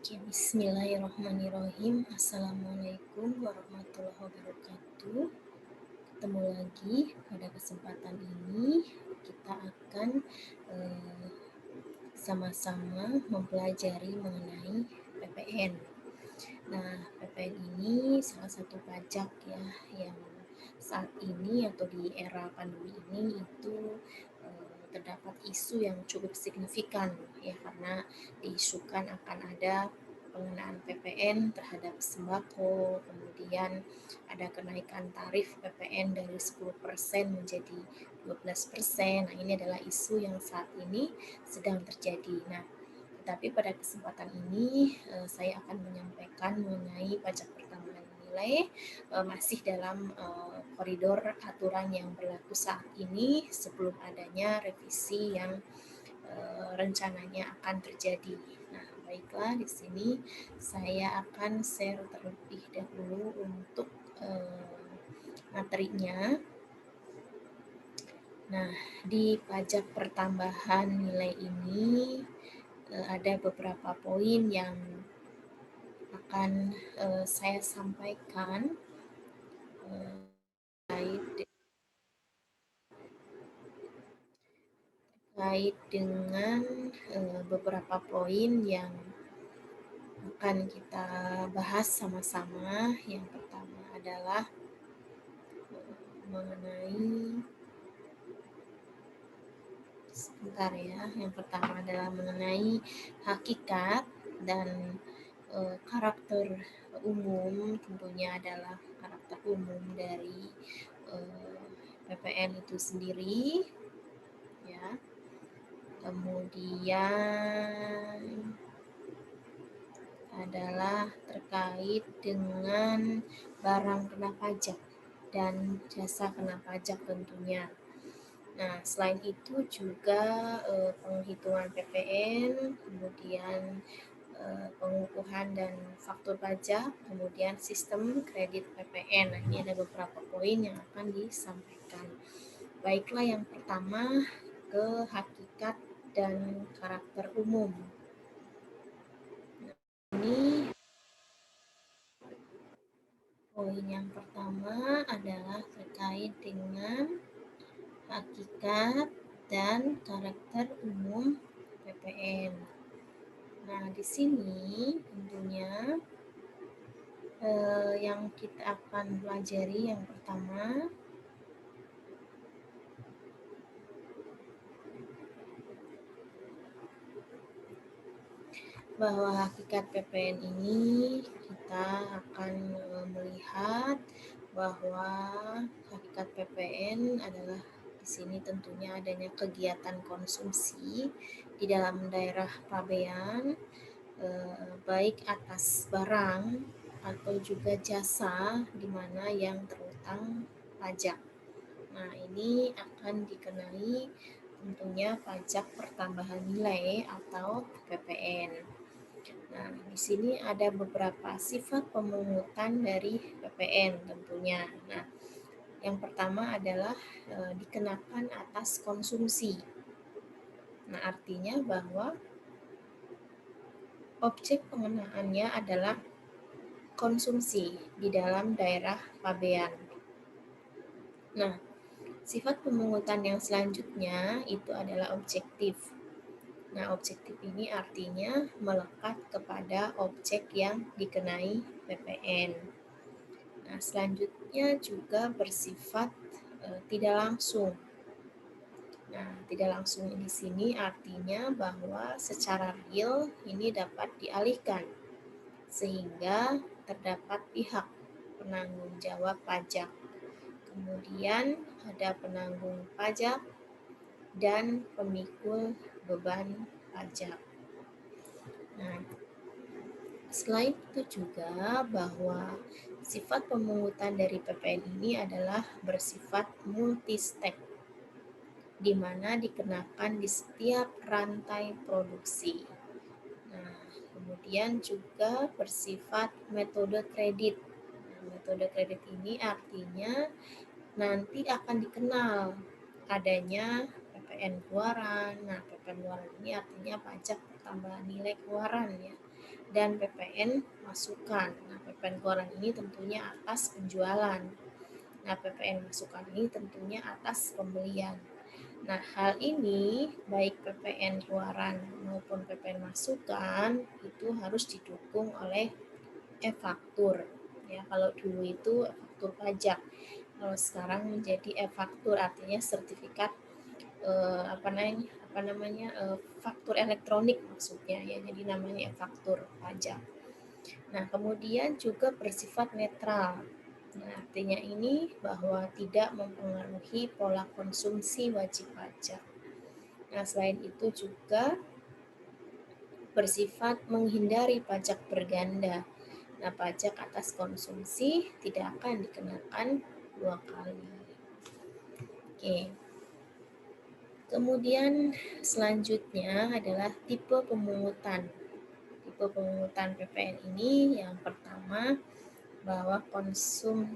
Oke, bismillahirrahmanirrahim. Assalamualaikum warahmatullahi wabarakatuh. Ketemu lagi pada kesempatan ini kita akan eh, sama-sama mempelajari mengenai PPN. Nah, PPN ini salah satu pajak ya yang saat ini atau di era pandemi ini itu terdapat isu yang cukup signifikan ya karena diisukan akan ada pengenaan PPN terhadap sembako, kemudian ada kenaikan tarif PPN dari 10% menjadi 12%. Nah, ini adalah isu yang saat ini sedang terjadi. Nah, tetapi pada kesempatan ini saya akan menyampaikan mengenai pajak pertambahan nilai masih dalam koridor aturan yang berlaku saat ini sebelum adanya revisi yang rencananya akan terjadi. Nah, baiklah di sini saya akan share terlebih dahulu untuk materinya. Nah, di pajak pertambahan nilai ini ada beberapa poin yang akan saya sampaikan terkait dengan beberapa poin yang akan kita bahas sama-sama. Yang pertama adalah mengenai Yang pertama adalah mengenai hakikat dan karakter umum, tentunya adalah karakter umum dari PPN itu sendiri ya. Kemudian adalah terkait dengan barang kena pajak dan jasa kena pajak tentunya. Nah, selain itu juga penghitungan PPN, kemudian pengukuhan dan faktur pajak, kemudian sistem kredit PPN. Nah, ini ada beberapa poin yang akan disampaikan. Baiklah, yang pertama ke hakikat dan karakter umum. Nah, ini poin yang pertama adalah terkait dengan hakikat dan karakter umum PPN. Nah, di sini tentunya yang kita akan pelajari yang pertama bahwa hakikat PPN ini kita akan melihat bahwa hakikat PPN adalah di sini tentunya adanya kegiatan konsumsi di dalam daerah pabean baik atas barang atau juga jasa di mana yang terutang pajak. Nah, ini akan dikenai tentunya pajak pertambahan nilai atau PPN. Nah, di sini ada beberapa sifat pemungutan dari PPN tentunya. Nah, yang pertama adalah dikenakan atas konsumsi. Nah, artinya bahwa objek pengenaannya adalah konsumsi di dalam daerah pabean. Nah, sifat pemungutan yang selanjutnya itu adalah objektif. Nah, objektif ini artinya melekat kepada objek yang dikenai PPN. Nah, selanjutnya juga bersifat tidak langsung. Nah, tidak langsung di sini artinya bahwa secara real ini dapat dialihkan sehingga terdapat pihak penanggung jawab pajak. Kemudian ada penanggung pajak dan pemikul beban pajak. Nah, selain itu juga bahwa sifat pemungutan dari PPN ini adalah bersifat multi-step, di mana dikenakan di setiap rantai produksi. Nah, kemudian juga bersifat metode kredit. Nah, metode kredit ini artinya nanti akan dikenal adanya PPN keluaran. Nah, PPN keluaran ini artinya pajak pertambahan nilai keluaran ya. dan PPN masukan. Nah, PPN keluaran ini tentunya atas penjualan. Nah, PPN masukan ini tentunya atas pembelian. Nah, hal ini baik PPN keluaran maupun PPN masukan itu harus didukung oleh e-faktur. Ya, kalau dulu itu faktur pajak. Kalau sekarang menjadi e-faktur, artinya sertifikat faktur elektronik maksudnya ya. Jadi namanya e-faktur pajak. Nah, kemudian juga bersifat netral. Nah, artinya ini bahwa tidak mempengaruhi pola konsumsi wajib pajak. Nah, selain itu juga bersifat menghindari pajak berganda. Nah, pajak atas konsumsi tidak akan dikenakan 2 kali. Oke. Kemudian selanjutnya adalah tipe pemungutan. Tipe pemungutan PPN ini yang pertama bahwa konsum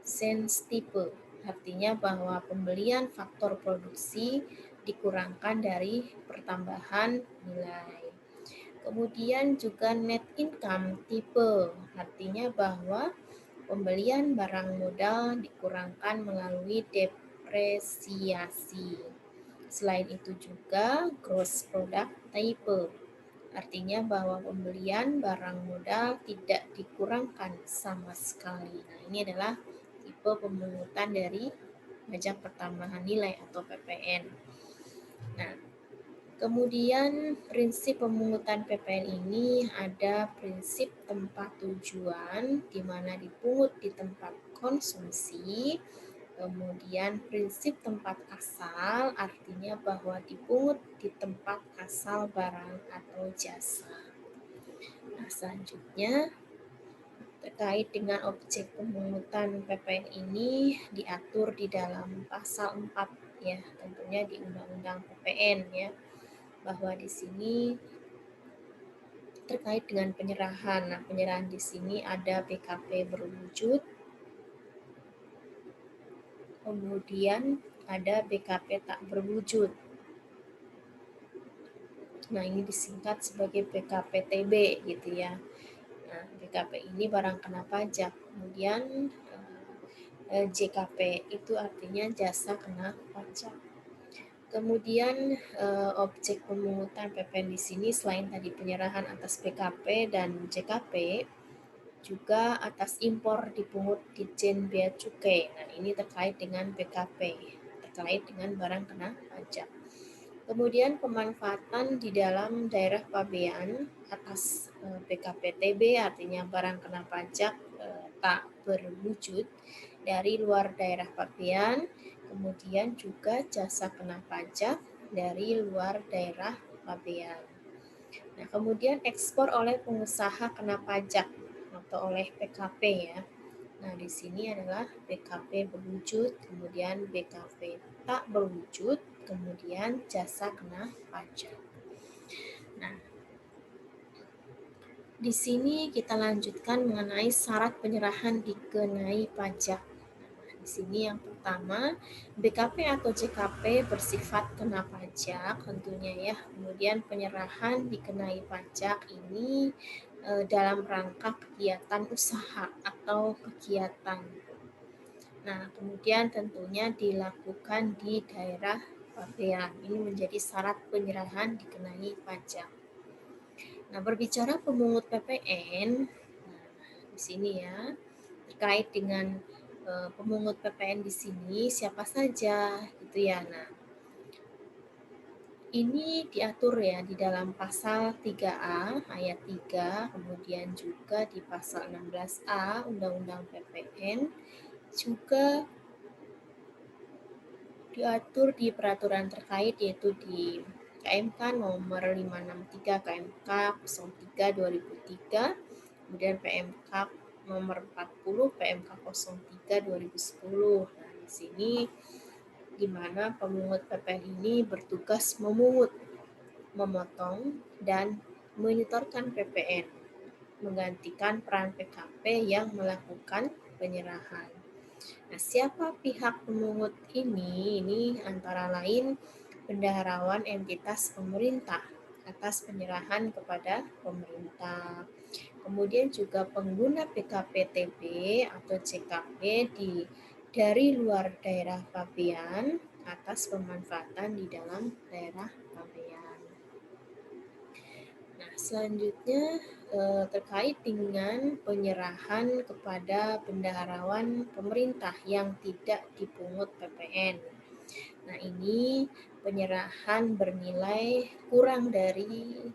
sensitif, artinya bahwa pembelian faktor produksi dikurangkan dari pertambahan nilai. Kemudian juga net income tipe, artinya bahwa pembelian barang modal dikurangkan melalui depresiasi. Selain itu juga gross product type, artinya bahwa pembelian barang modal tidak dikurangkan sama sekali. Nah, ini adalah tipe pemungutan dari pajak pertambahan nilai atau PPN. Nah, kemudian prinsip pemungutan PPN ini ada prinsip tempat tujuan, di mana dipungut di tempat konsumsi. Kemudian prinsip tempat asal, artinya bahwa dipungut di tempat asal barang atau jasa. Nah, selanjutnya terkait dengan objek pemungutan PPN ini diatur di dalam pasal 4 ya, tentunya di Undang-Undang PPN ya, bahwa di sini terkait dengan penyerahan. Nah, penyerahan di sini ada BKP berwujud, kemudian ada BKP tak berwujud. Nah, ini disingkat sebagai BKPTB gitu ya. Nah, BKP ini barang kena pajak. Kemudian JKP itu artinya jasa kena pajak. Kemudian objek pemungutan PPN di sini selain tadi penyerahan atas BKP dan JKP, juga atas impor dipungut Ditjen Bea Cukai. Nah, ini terkait dengan BKP, terkait dengan barang kena pajak. Kemudian pemanfaatan di dalam daerah pabean atas BKPTB, artinya barang kena pajak tak berwujud dari luar daerah pabean. Kemudian juga jasa kena pajak dari luar daerah pabean. Nah, kemudian ekspor oleh pengusaha kena pajak atau oleh PKP ya. Nah, di sini adalah BKP berwujud, kemudian BKP tak berwujud, kemudian jasa kena pajak. Nah, di sini kita lanjutkan mengenai syarat penyerahan dikenai pajak. Nah, di sini yang pertama, BKP atau JKP bersifat kena pajak tentunya ya. Kemudian penyerahan dikenai pajak ini dalam rangka kegiatan usaha atau kegiatan. Nah, kemudian tentunya dilakukan di daerah pabean. Ini menjadi syarat penyerahan dikenai pajak. Nah, berbicara pemungut PPN, nah, di sini ya, terkait dengan pemungut PPN di sini siapa saja gitu ya. Nah, ini diatur ya di dalam pasal 3A ayat 3, kemudian juga di pasal 16A Undang-Undang PPN, juga diatur di peraturan terkait yaitu di KMK nomor 563 KMK 03 2003, kemudian PMK nomor 40 PMK 03 2010. Nah, di sini di mana pemungut PPN ini bertugas memungut, memotong, dan menyetorkan PPN, menggantikan peran PKP yang melakukan penyerahan. Nah, siapa pihak pemungut ini? Ini antara lain bendaharawan entitas pemerintah atas penyerahan kepada pemerintah. Kemudian juga pengguna PKPTB atau JKP dari luar daerah pabean atas pemanfaatan di dalam daerah pabean. Nah, selanjutnya terkait dengan penyerahan kepada bendaharawan pemerintah yang tidak dipungut PPN. Nah, ini penyerahan bernilai kurang dari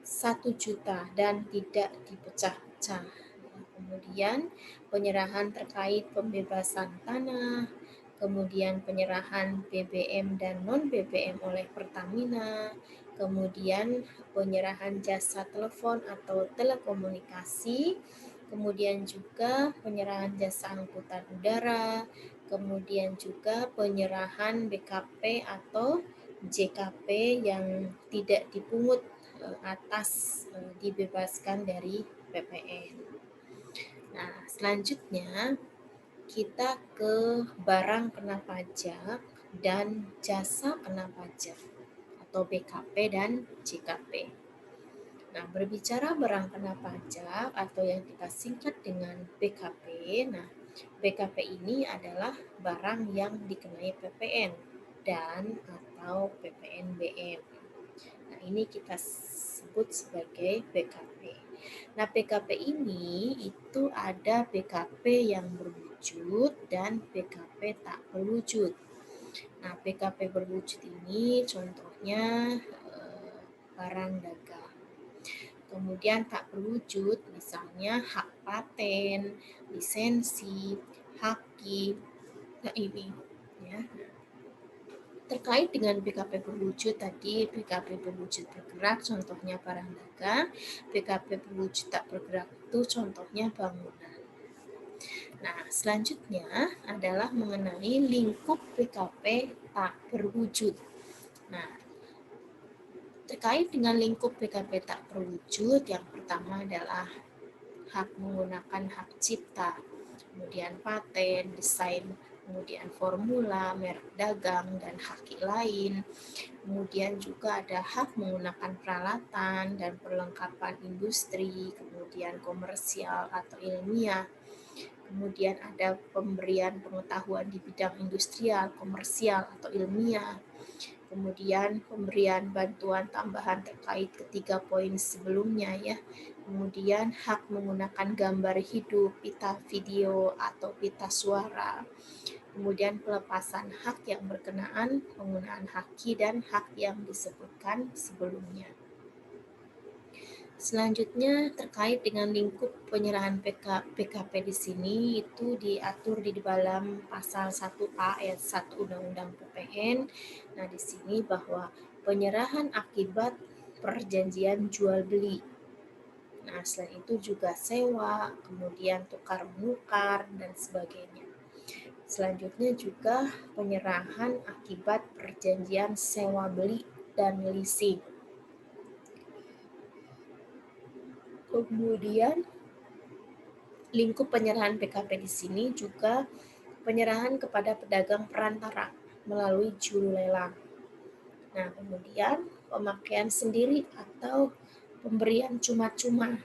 1 juta dan tidak dipecah-pecah. Kemudian penyerahan terkait pembebasan tanah, kemudian penyerahan BBM dan non-BBM oleh Pertamina, kemudian penyerahan jasa telepon atau telekomunikasi, kemudian juga penyerahan jasa angkutan udara, kemudian juga penyerahan BKP atau JKP yang tidak dipungut atas dibebaskan dari PPN. Nah, selanjutnya kita ke barang kena pajak dan jasa kena pajak atau BKP dan JKP. Nah, berbicara barang kena pajak atau yang kita singkat dengan BKP, nah BKP ini adalah barang yang dikenai PPN dan atau PPNBM. Nah, ini kita sebut sebagai BKP. Nah, BKP ini itu ada BKP yang berwujud dan BKP tak berwujud. Nah, BKP berwujud ini contohnya barang dagang. Kemudian tak berwujud misalnya hak paten, lisensi, haki. Nah, ini ya. Terkait dengan BKP berwujud tadi, BKP berwujud bergerak contohnya barang dagang, BKP berwujud tak bergerak itu contohnya bangunan. Nah, selanjutnya adalah mengenai lingkup BKP tak berwujud. Nah, terkait dengan lingkup BKP tak berwujud, yang pertama adalah hak menggunakan hak cipta, kemudian paten, desain, kemudian formula, merek dagang, dan haki lain. Kemudian juga ada hak menggunakan peralatan dan perlengkapan industri, kemudian komersial atau ilmiah. Kemudian ada pemberian pengetahuan di bidang industrial, komersial, atau ilmiah. Kemudian pemberian bantuan tambahan terkait ketiga poin sebelumnya ya. Kemudian hak menggunakan gambar hidup, pita video, atau pita suara. Kemudian pelepasan hak yang berkenaan penggunaan haki dan hak yang disebutkan sebelumnya. Selanjutnya terkait dengan lingkup penyerahan PKP di sini itu diatur di dalam pasal 1A ayat 1 Undang-Undang PPN. Nah, di sini bahwa penyerahan akibat perjanjian jual beli. Nah, selain itu juga sewa, kemudian tukar menukar dan sebagainya. Selanjutnya juga penyerahan akibat perjanjian sewa beli dan leasing. Kemudian lingkup penyerahan PKP di sini juga penyerahan kepada pedagang perantara melalui juru lelang. Nah, kemudian pemakaian sendiri atau pemberian cuma-cuma.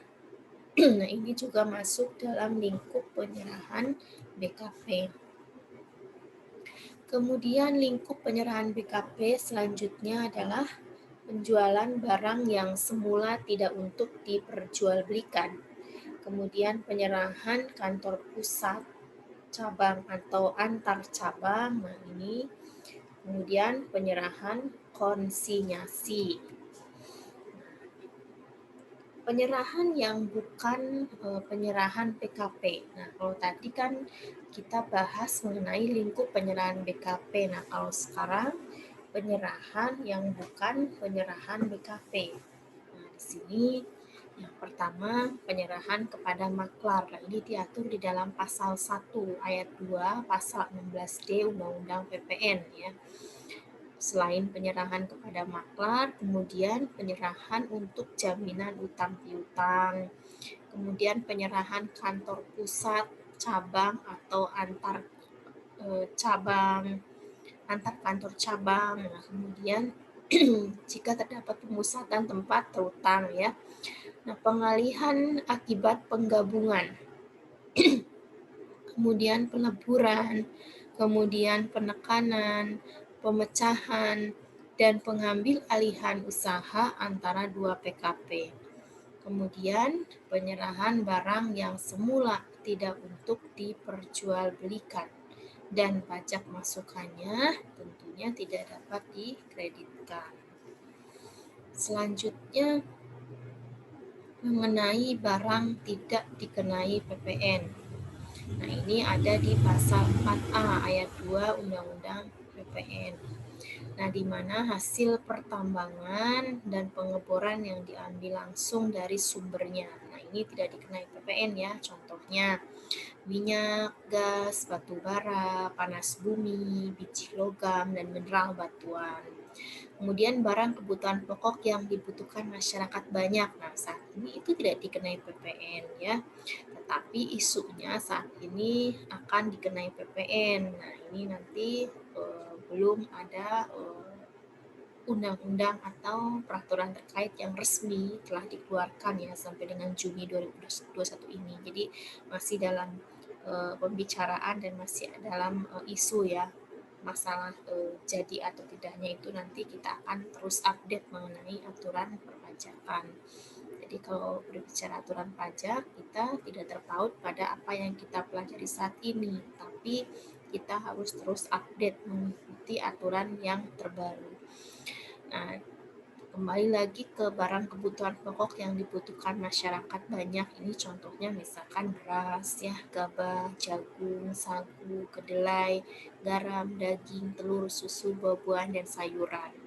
Nah, ini juga masuk dalam lingkup penyerahan BKP. Kemudian lingkup penyerahan BKP selanjutnya adalah penjualan barang yang semula tidak untuk diperjualbelikan. Kemudian penyerahan kantor pusat, cabang atau antar cabang. Nah, ini kemudian penyerahan konsinyasi. Penyerahan yang bukan penyerahan PKP. Nah, kalau tadi kan kita bahas mengenai lingkup penyerahan BKP. Nah, kalau sekarang penyerahan yang bukan penyerahan BKP. Nah, di sini yang pertama penyerahan kepada maklar. Nah, ini diatur di dalam pasal 1 ayat 2 pasal 16D Undang-Undang PPN ya. Selain penyerahan kepada maklar, kemudian penyerahan untuk jaminan utang piutang, kemudian penyerahan kantor pusat, cabang atau antar cabang, antar kantor cabang. Nah, kemudian jika terdapat pemusatan tempat terutang ya. Nah, pengalihan akibat penggabungan, kemudian peleburan, kemudian penekanan, pemecahan, dan pengambil alihan usaha antara dua PKP. Kemudian penyerahan barang yang semula tidak untuk diperjualbelikan dan pajak masukannya tentunya tidak dapat dikreditkan. Selanjutnya mengenai barang tidak dikenai PPN. Nah, ini ada di pasal 4A ayat 2 Undang-Undang PPN. Nah, di mana hasil pertambangan dan pengeboran yang diambil langsung dari sumbernya. Nah, ini tidak dikenai PPN ya. Contohnya minyak, gas, batu bara, panas bumi, biji logam, dan mineral batuan. Kemudian barang kebutuhan pokok yang dibutuhkan masyarakat banyak. Nah, saat ini itu tidak dikenai PPN ya. Tetapi isunya saat ini akan dikenai PPN. Nah, ini nanti belum ada undang-undang atau peraturan terkait yang resmi telah dikeluarkan ya sampai dengan Juni 2021 ini. Jadi masih dalam pembicaraan dan masih dalam isu ya, masalah jadi atau tidaknya itu nanti kita akan terus update mengenai aturan perpajakan. Jadi kalau berbicara aturan pajak, kita tidak terpaut pada apa yang kita pelajari saat ini, tapi kita harus terus update mengikuti aturan yang terbaru. Nah, kembali lagi ke barang kebutuhan pokok yang dibutuhkan masyarakat banyak. Ini contohnya misalkan beras, ya, gabah, jagung, sagu, kedelai, garam, daging, telur, susu, buah-buahan, dan sayuran.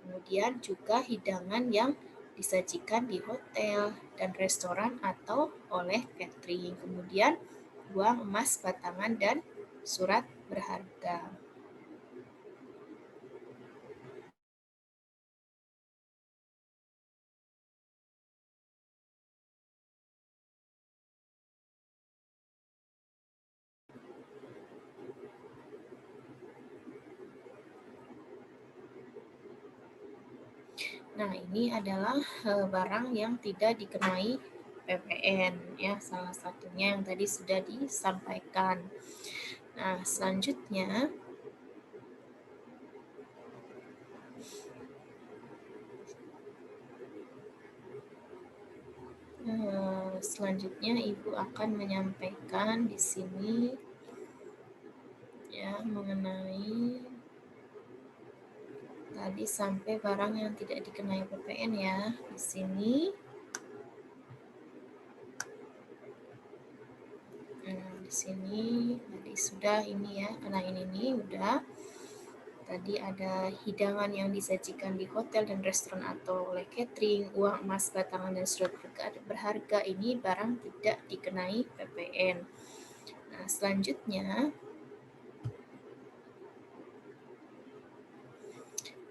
Kemudian juga hidangan yang disajikan di hotel dan restoran atau oleh catering. Kemudian uang, emas, batangan, dan surat berharga. Nah, ini adalah barang yang tidak dikenai PPN ya, salah satunya yang tadi sudah disampaikan. Nah, selanjutnya Ibu akan menyampaikan di sini ya mengenai tadi sampai barang yang tidak dikenai PPN ya. Di sini di sini tadi sudah ini ya, karena ini udah. Tadi ada hidangan yang disajikan di hotel dan restoran atau oleh catering, uang, emas, batangan, dan surat berharga ini barang tidak dikenai PPN. Nah, selanjutnya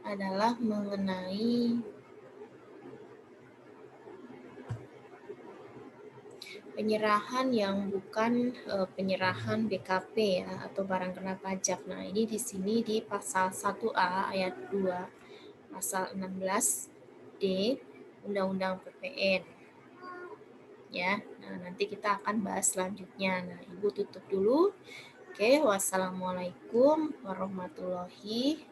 adalah mengenai penyerahan yang bukan penyerahan BKP ya atau barang kena pajak. Nah, ini di sini di pasal 1A ayat 2, pasal 16D Undang-Undang PPN. Ya. Nah, nanti kita akan bahas selanjutnya. Nah, Ibu tutup dulu. Oke, wassalamualaikum warahmatullahi